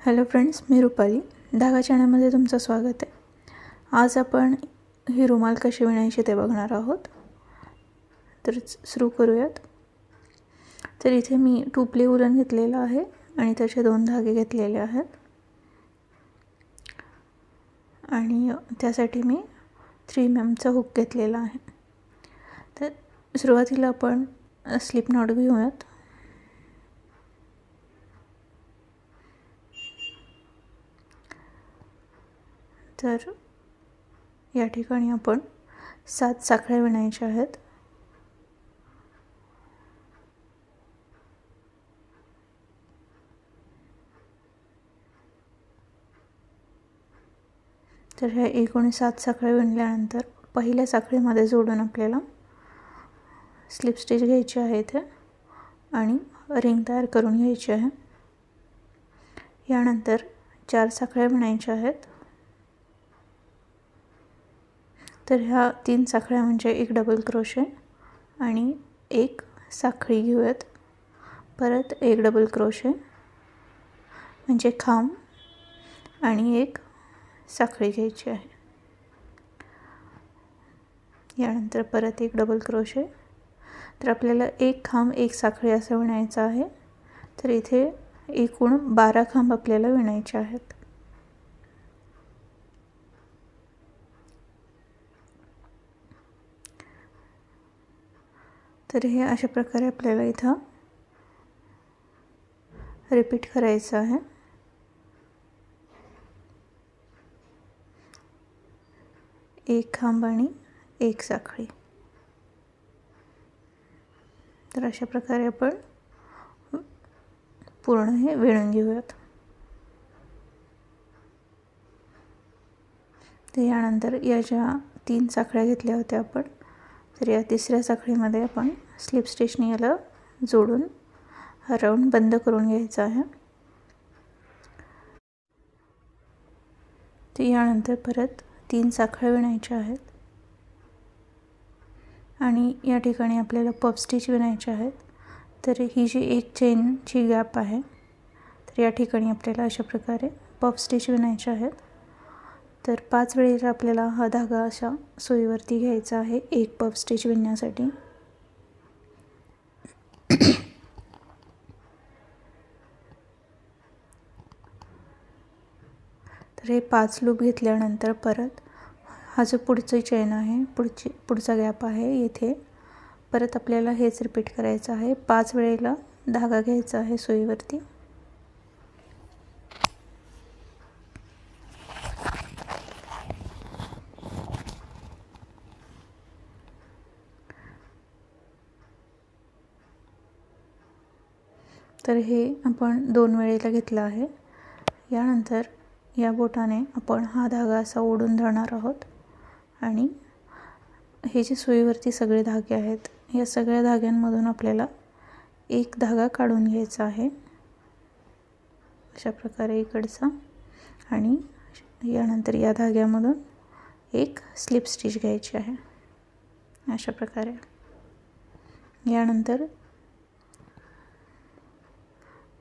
Hello friends, मी रुपाली धागा चॅनलमध्ये तुमचं स्वागत आहे। आज आपण ही रुमाल कशी विणायची ते बघणार आहोत। तर सुरू करूयात। तर इथे मी टुपली उलन घेतलेला आहे आणि त्याचे 2 धागे घेतलेले आहेत आणि त्यासाठी मी 3 mm चा हुक घेतलेला आहे। तर सुरुवातीला आपण स्लिप नॉट घेऊयात। तर या ठिकाणी आपण 7 साखळ्या विणायच्या आहेत। तर ह्या एकूण 7 साखळ्या विणल्यानंतर पहिल्या साखळीमध्ये जोडून आपल्याला स्लिप स्टिच घ्यायची आहे इथे आणि रिंग तयार करून घ्यायची आहे। यानंतर 4 साखळ्या विणायच्या आहेत। तर ह्या 3 साखळ्या म्हणजे एक डबल क्रोशे आणि एक साखळी घेऊयात, परत एक डबल क्रोशे म्हणजे खांब आणि एक साखळी घ्यायची आहे। यानंतर परत एक डबल क्रोशे। तर आपल्याला एक खांब एक साखळी असं विणायचं आहे। तर इथे एकूण 12 खांब आपल्याला विणायचे आहेत। तर हे अशा प्रकारे आपल्याला इथं रिपीट करायचं आहे। एक खांब आणि एक साखळी। तर अशा प्रकारे आपण पूर्ण हे विणून घेऊयात। तर यानंतर या ज्या 3 साखळ्या घेतल्या होत्या आपण, तर या तिसऱ्या साखळीमध्ये आपण स्लिप स्टिचने याला जोडून हा राऊंड बंद करून घ्यायचा आहे। तर यानंतर परत 3 साखळ्या विणायच्या आहेत आणि या ठिकाणी आपल्याला पफ स्टिच विणायचे आहेत। तर ही जी एक चेनची गॅप आहे, तर या ठिकाणी आपल्याला अशा प्रकारे पफ स्टिच विणायचे आहेत। तर 5 वेळेला आपल्याला हा धागा अशा सुईवरती घ्यायचा आहे एक पफ स्टिच विणण्यासाठी। तर हे 5 लूप घेतल्यानंतर परत हा जो पुढची चेन आहे, पुढचा गॅप आहे, येथे परत आपल्याला हेच रिपीट करायचं आहे। 5 वेळेला धागा घ्यायचा आहे सुईवरती। तर हे आपण 2 वेळेला घेतलं आहे। यानंतर या बोटाने आपण हा धागा असा ओढून धरणार आहोत आणि हे जे सुईवरती सगळे धागे आहेत, या सगळ्या धाग्यांमधून आपल्याला एक धागा काढून घ्यायचा आहे अशा प्रकारे इकडचा, आणि यानंतर या धाग्यामधून एक स्लिप स्टिच घ्यायची आहे अशा प्रकारे। यानंतर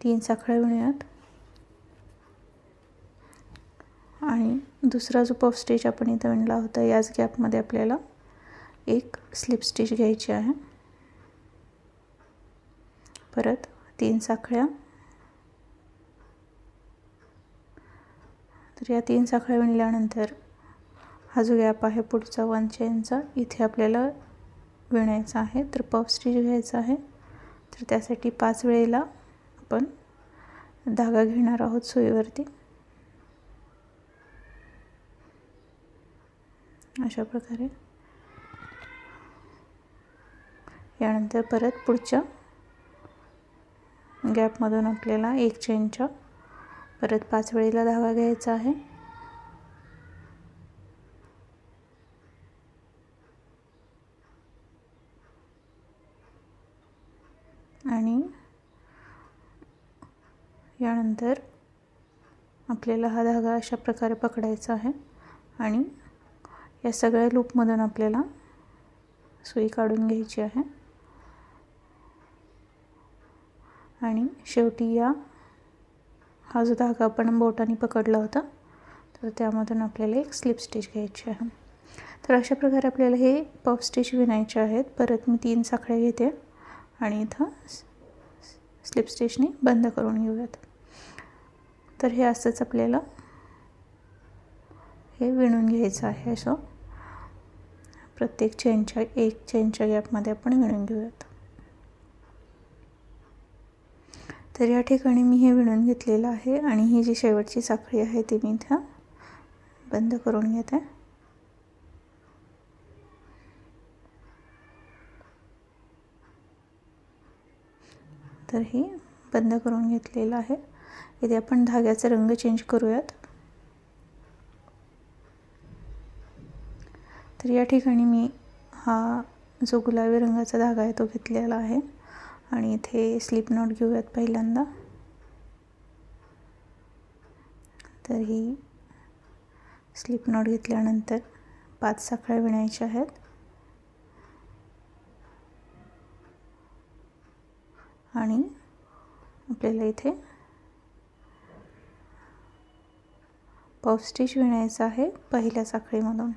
3 साखळ्या विणूयात आणि दुसरा जो पफ स्टिच आपण इथं विणला होता, याच गॅपमध्ये आपल्याला एक स्लिप स्टिच घ्यायची आहे। परत 3 साखळ्या। तर या 3 साखळ्या विणल्यानंतर हा जो गॅप आहे पुढचा 1 चेनचा, इथे आपल्याला विणायचा आहे। तर पफ स्टिच घ्यायचा आहे। तर त्यासाठी 5 वेळेला आपण धागा घेणार आहोत सुईवरती अशा प्रकारे। यानंतर परत पुढच्या गॅपमधून आपल्याला एक चेनच्या परत 5 वेळेला धागा घ्यायचा आहे आणि यानंतर आपल्याला हा धागा अशा प्रकारे पकडायचा आहे आणि या सगळ्या लूपमधून आपल्याला सुई काढून घ्यायची आहे आणि शेवटी या हा जो धागा आपण बोटाने पकडला होता तर त्यामधून आपल्याला एक स्लिप स्टिच घ्यायची आहे. तर अशा प्रकारे आपल्याला हे पफ स्टिच विणायचे आहेत. परत मी 3 साखळ्या घेते आणि इथं स्लिप स्टिचने बंद करून घेऊयात. तर हे असंच आपल्याला हे विणून घ्यायचं आहे. असं प्रत्येक चेनच्या एक चेनच्या गॅपमध्ये आपण विणून घेऊयात. तर या ठिकाणी मी हे विणून घेतलेलं आहे आणि ही जी शेवटची साखळी आहे ती मी इथं बंद करून घेते. तर ही बंद करून घेतलेलं आहे. इथे आपण धाग्याचा रंग चेंज करूयात. तर या ठिकाणी मी हा जो गुलाबी रंगाचा धागा आहे तो घेतलेला आहे आणि इथे स्लिप नॉट घेऊयात पहिल्यांदा. तर ही स्लिप नॉट घेतल्यानंतर 5 साखळ्या विणायच्या आहेत. आणि आपल्याला इथे पफ स्टिच विणायचं आहे पहिल्या साखळीमधून.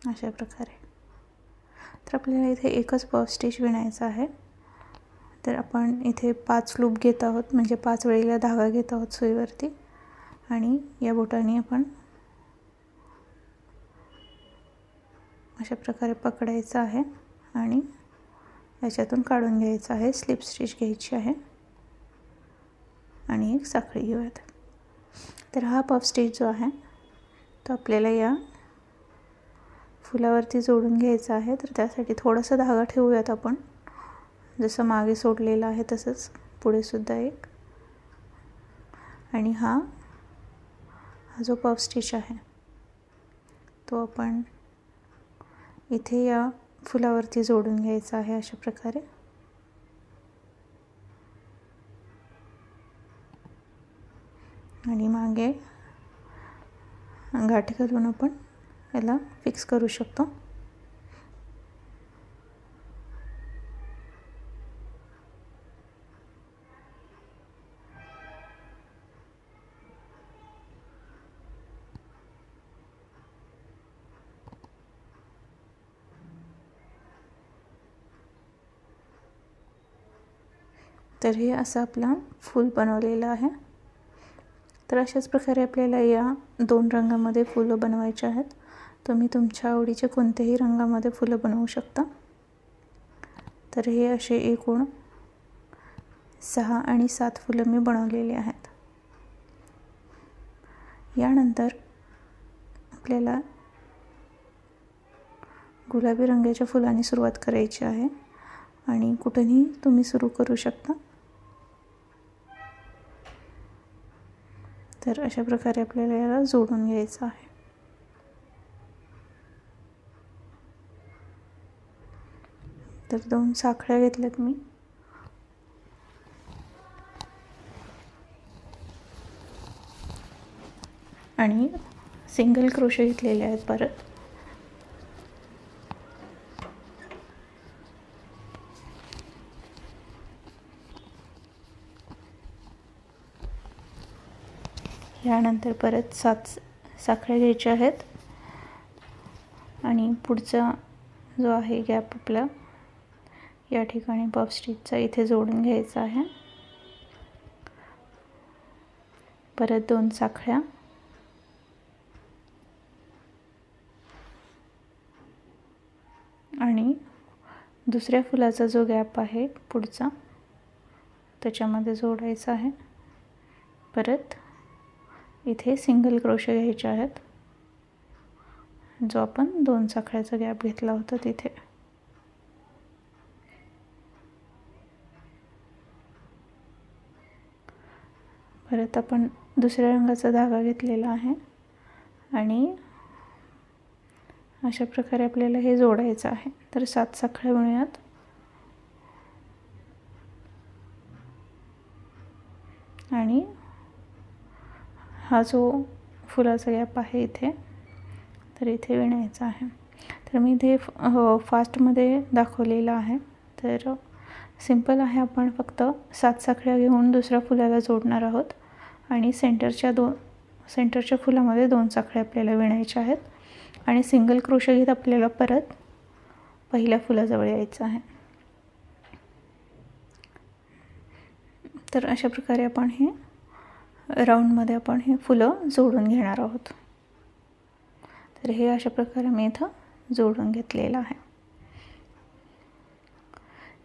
अशा प्रकारे. तर आपल्याला इथे एकच पफ स्टिच विणायचं आहे. तर आपण इथे 5 लूप घेत आहोत, म्हणजे 5 वेळेला धागा घेत आहोत सुईवरती आणि या बोटाने आपण अशा प्रकारे पकडायचं आहे आणि याच्यातून काढून घ्यायचं आहे. स्लिप स्टिच घ्यायची आहे आणि एक साखळी घेऊयात. तर हा पफ स्टिच जो आहे तो आपल्याला या फुलावरती जोडून घ्यायचा आहे. तर त्यासाठी थोडासा धागा ठेवूयात आपण, जसं मागे सोडलेला आहे तसंच पुढे सुद्धा एक. आणि हा जो पफ स्टिच आहे तो आपण इथे या फुलावरती जोडून घ्यायचा आहे अशा प्रकारे. आणि मागे गाठी घालून आपण याला फिक्स करू शकतो. तर हे असं आपला फूल बनवलेलं आहे. तर अशाच प्रकारे आपल्याला या 2 रंगामध्ये फुलं बनवायची आहेत. तुम्ही तुमच्या आवडीचे कोणत्याही रंगामध्ये फुलं बनवू शकता. तर हे असे एकूण 6 आणि 7 फुलं मी बनवलेली आहेत. यानंतर आपल्याला गुलाबी रंगाच्या फुलांनी सुरुवात करायची आहे आणि कुठेही तुम्ही सुरू करू शकता. तर अशा प्रकारे आपल्याला याला जोडून घ्यायचं आहे. तर 2 साखळ्या घेतल्यात मी आणि सिंगल क्रोशे घेतलेले आहेत. परत यानंतर परत 7 साखळ्या घ्यायच्या आहेत आणि पुढचा जो आहे गॅप आपला या ठिकाणी पफ स्टिचचा इथे जोडून घ्यायचा आहे. परत 2 साखळ्या आणि दुसऱ्या फुलाचा जो गॅप आहे पुढचा त्याच्यामध्ये जोडायचा आहे. परत इथे सिंगल क्रोशे घ्यायचे आहेत, जो आपण 2 साखळ्याचा गॅप घेतला होता तिथे. परत आपण दुसऱ्या रंगाचा धागा घेतलेला आहे आणि अशा प्रकारे आपल्याला हे जोडायचं आहे. तर 7 साखळ्या विणूयात. आणि हा जो फुलाचा गॅप आहे इथे तर इथे विणायचा आहे. तर मी इथे फास्टमध्ये दाखवलेला आहे. तर सिंपल आहे. आपण फक्त 7 साखळ्या घेऊन दुसऱ्या फुलाला जोडणार आहोत आणि सेंटरच्या फुलामध्ये 2 साखळ्या आपल्याला विणायच्या आहेत आणि सिंगल क्रोशे घेत आपल्याला परत पहिल्या फुलाजवळ यायचं आहे. तर अशा प्रकारे आपण हे राऊंडमध्ये आपण हे फुलं जोडून घेणार आहोत. तर हे अशा प्रकारे मी इथं जोडून घेतलेलं आहे.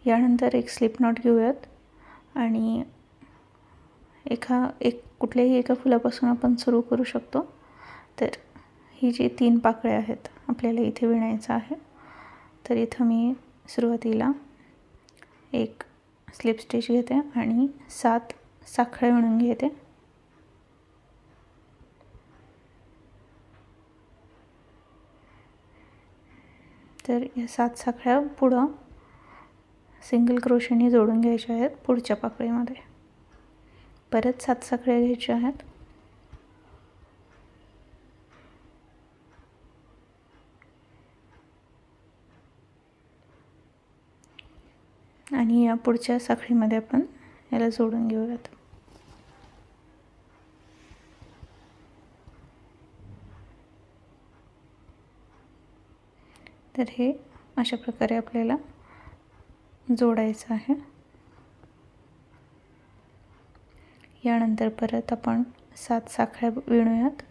यानंतर एक स्लिप नॉट घेऊयात आणि कुठल्याही एका फुलापासून आपण सुरू करू शकतो. तर ही जी 3 पाकळ्या आहेत आपल्याला इथे विणायचं आहे. तर इथं मी सुरुवातीला एक स्लिप स्टिच घेते आणि 7 साखळ्या विणून घेते. तर या 7 साखळ्या पुढं सिंगल क्रोशेने जोडून घ्यायच्या आहेत. पुढच्या पाकळीमध्ये परत 7 साखळ्या घ्यायच्या आहेत आणि या पुढच्या साखळीमध्ये आपण याला जोडून घेऊयात. तर हे अशा प्रकारे आपल्याला जोडायचं आहे. यानंतर परत आपण 7 साखळ्या विणूयात.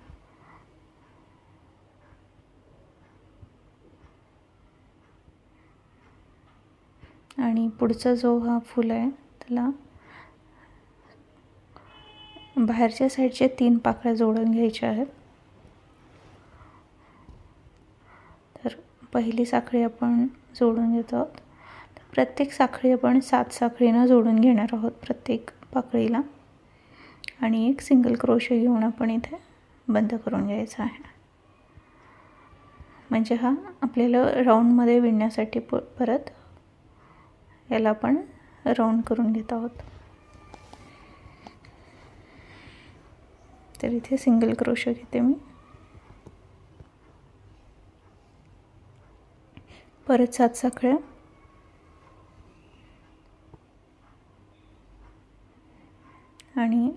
आणि पुढचा जो हा फूल आहे त्याला बाहेरच्या साईडच्या 3 पाकळ्या जोडून घ्यायच्या आहेत. तर पहिली साखळी आपण जोडून घेत आहोत. प्रत्येक साखळी आपण 7 साखळीनं जोडून घेणार आहोत प्रत्येक पाकळीला आणि एक सिंगल क्रोशे घेऊन आपण इथे बंद करून घ्यायचा आहे. म्हणजे हा आपल्याला राऊंडमध्ये विणण्यासाठी परत याला आपण राऊंड करून घेत आहोत. तर इथे सिंगल क्रोशे घेते मी. परत 7 साखळ्या आणि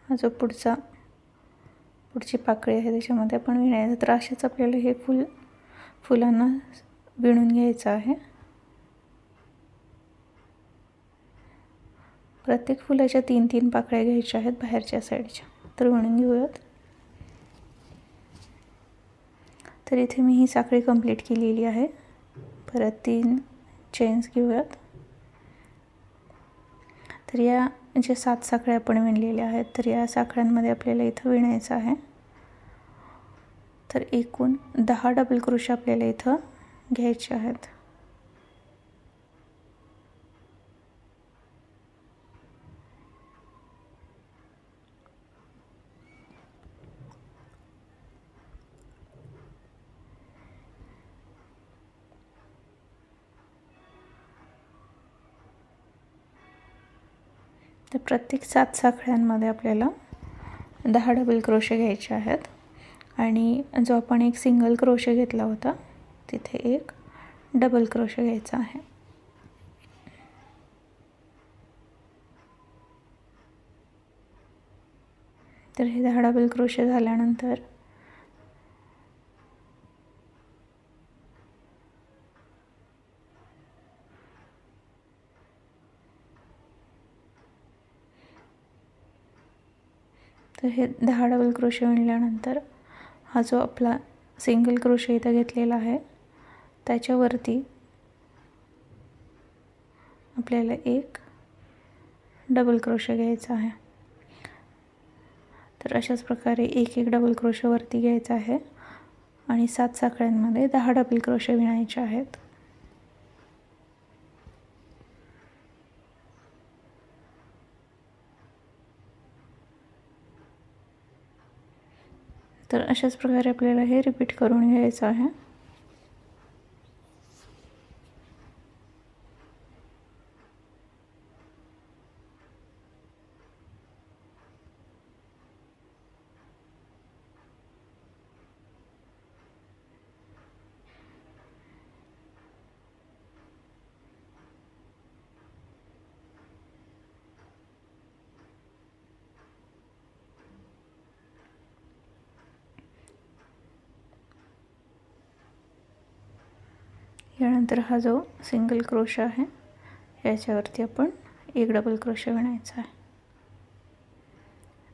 हा जो पुढची पाकळी आहे त्याच्यामध्ये आपण विणायचं. तर अशाच आपल्याला हे फुलांना विणून घ्यायचं आहे. प्रत्येक फुलाच्या 3-3 पाकळ्या घ्यायच्या आहेत बाहेरच्या साईडच्या. तर विणून घेऊयात. तर इथे मी ही साखळी कंप्लीट केलेली आहे. परत 3 चेन्स घेऊयात. तर या ज्या 7 साखळ्या आपण विणलेल्या आहेत तर या साखळ्यांमध्ये आपल्याला इथं विणायचं आहे. तर एकूण 10 डबल क्रोशे आपल्याला इथं घ्यायचे आहेत. तर प्रत्येक 7 साखळ्यांमध्ये आपल्याला 10 डबल क्रोशे घ्यायचे आहेत आणि जो आपण एक सिंगल क्रोशे घेतला होता तिथे एक डबल क्रोशे घ्यायचा आहे. तर हे 10 डबल क्रोशे झाल्यानंतर तर हे 10 डबल क्रोशे विणल्यानंतर हा जो आपला सिंगल क्रोशे इथं घेतलेला आहे त्याच्यावरती आपल्याला एक डबल क्रोशे घ्यायचा आहे. तर अशाच प्रकारे एक डबल क्रोशे वरती घ्यायचा आहे आणि 7 साखळ्यांमध्ये 10 डबल क्रोशे विणायचे आहेत. तर अशाच प्रकारे आपल्याला हे रिपीट करून घ्यायचं आहे. यानंतर हा जो सिंगल क्रोशा आहे याच्यावरती आपण एक डबल क्रोशा विणायचा आहे.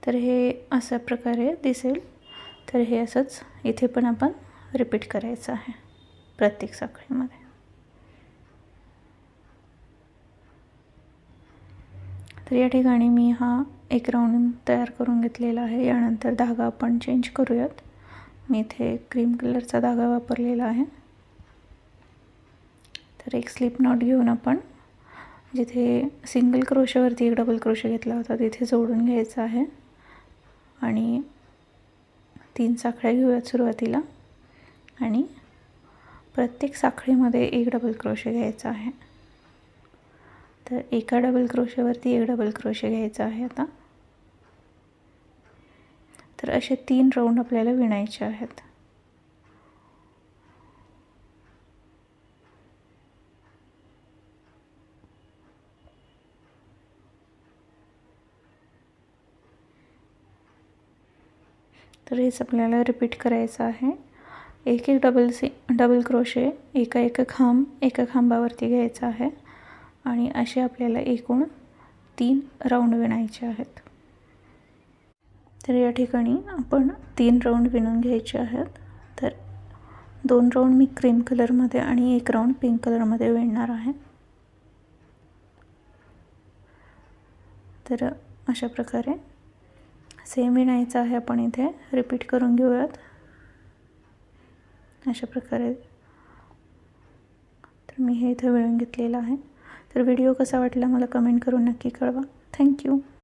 तर हे अशा प्रकारे दिसेल. तर हे असंच इथे पण आपण रिपीट करायचं आहे प्रत्येक साखळीमध्ये. तर या ठिकाणी मी हा एक राऊंड तयार करून घेतलेला आहे. यानंतर धागा आपण चेंज करूयात. मी इथे क्रीम कलरचा धागा वापरलेला आहे. तर एक स्लिप नॉट घेऊन आपण जिथे सिंगल क्रोशावरती एक डबल क्रोशा घेतला होता तिथे जोडून घ्यायचा आहे आणि 3 साखळ्या घेऊयात सुरुवातीला आणि प्रत्येक साखळीमध्ये एक डबल क्रोशा घ्यायचा आहे. तर एका डबल क्रोशावरती एक डबल क्रोशा घ्यायचा आहे आता. तर असे 3 राऊंड आपल्याला विणायचे आहेत. तर हेच आपल्याला रिपीट करायचं आहे. एक डबल क्रोशे एका खांबावरती घ्यायचा आहे आणि असे आपल्याला एकूण 3 राऊंड विणायचे आहेत. तर या ठिकाणी आपण 3 राऊंड विणून घ्यायचे आहेत. तर 2 राऊंड मी क्रीम कलरमध्ये आणि 1 राऊंड पिंक कलरमध्ये विणणार आहे. तर अशा प्रकारे सेम विणायचं आहे. आपण इथे रिपीट करून घेऊयात अशा प्रकारे. तर मी हे इथे विणून घेतलेलं आहे. तर व्हिडिओ कसा वाटला मला कमेंट करून नक्की कळवा. थँक्यू.